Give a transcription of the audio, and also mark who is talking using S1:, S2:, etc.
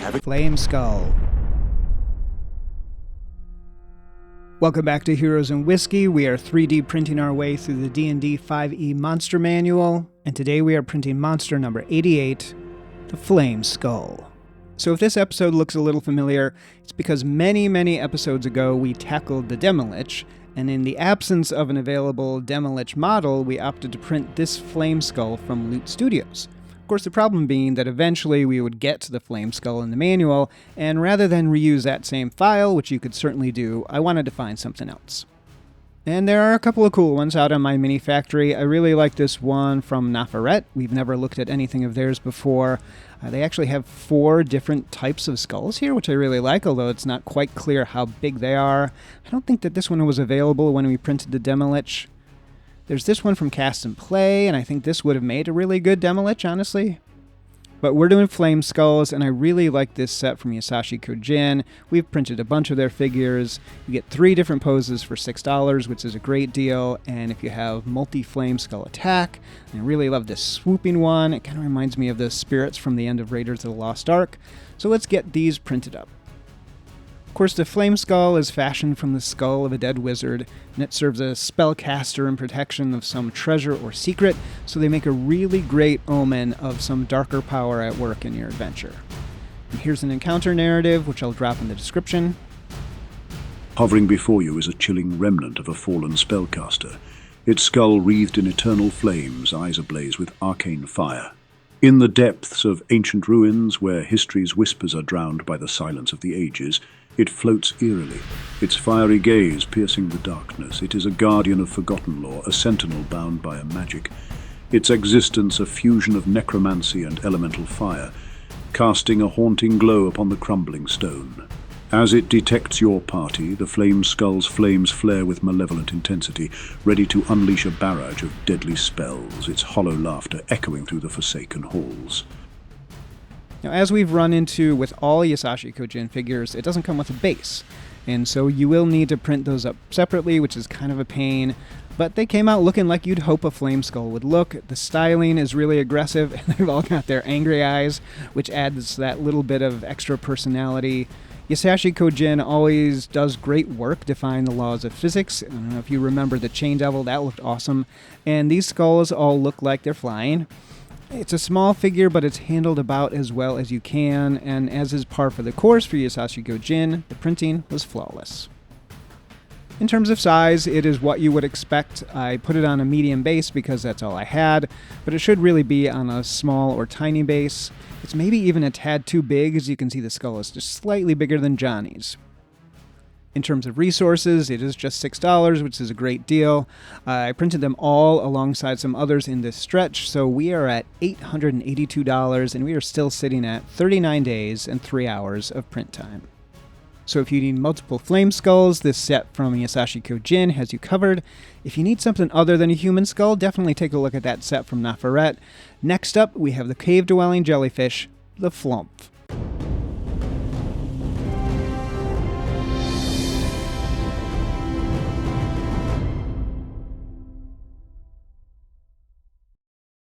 S1: have it.
S2: Flameskull. Welcome back to Heroes and Whiskey. We are 3D printing our way through the D&D 5e Monster Manual, and today we are printing monster number 88, the Flameskull. So if this episode looks a little familiar, it's because many episodes ago we tackled the Demolich, and in the absence of an available Demolich model, we opted to print this Flameskull from Loot Studios. Of course, the problem being that eventually we would get to the Flameskull in the manual, and rather than reuse that same file, which you could certainly do, I wanted to find something else. And there are a couple of cool ones out on my mini factory. I really like this one from Nafaret. We've never looked at anything of theirs before. They actually have 4 different types of skulls here, which I really like, although it's not quite clear how big they are. I don't think that this one was available when we printed the Demolich. There's this one from Cast and Play, and I think this would have made a really good Demolich, honestly. But we're doing Flameskulls, and I really like this set from Yasashii Kyojin. We've printed a bunch of their figures. You get 3 different poses for $6, which is a great deal. And if you have multi-Flameskull attack, I really love this swooping one. It kind of reminds me of the spirits from the end of Raiders of the Lost Ark. So let's get these printed up. Of course, the Flameskull is fashioned from the skull of a dead wizard, and it serves as spellcaster and protection of some treasure or secret, so they make a really great omen of some darker power at work in your adventure. And here's an encounter narrative, which I'll drop in the description.
S3: Hovering before you is a chilling remnant of a fallen spellcaster, its skull wreathed in eternal flames, eyes ablaze with arcane fire. In the depths of ancient ruins, where history's whispers are drowned by the silence of the ages, it floats eerily, its fiery gaze piercing the darkness. It is a guardian of forgotten lore, a sentinel bound by a magic. Its existence a fusion of necromancy and elemental fire, casting a haunting glow upon the crumbling stone. As it detects your party, the Flameskull's flames flare with malevolent intensity, ready to unleash a barrage of deadly spells, its hollow laughter echoing through the forsaken halls.
S2: Now, as we've run into with all Yasashii Kyojin figures, it doesn't come with a base, and so you will need to print those up separately, which is kind of a pain, but they came out looking like you'd hope a Flameskull would look. The styling is really aggressive, and they've all got their angry eyes, which adds that little bit of extra personality. Yasashii Kyojin always does great work defying the laws of physics. I don't know if you remember the Chain Devil, that looked awesome, and these skulls all look like they're flying. It's a small figure, but it's handled about as well as you can, and as is par for the course for Yasashii Kyojin, the printing was flawless. In terms of size, it is what you would expect. I put it on a medium base because that's all I had, but it should really be on a small or tiny base. It's maybe even a tad too big, as you can see the skull is just slightly bigger than Johnny's. In terms of resources, it is just $6, which is a great deal. I printed them all alongside some others in this stretch, so we are at $882, and we are still sitting at 39 days and 3 hours of print time. So if you need multiple Flameskulls, this set from Yasashii Kyojin has you covered. If you need something other than a human skull, definitely take a look at that set from Nafaret. Next up, we have the cave-dwelling jellyfish, the Flumph.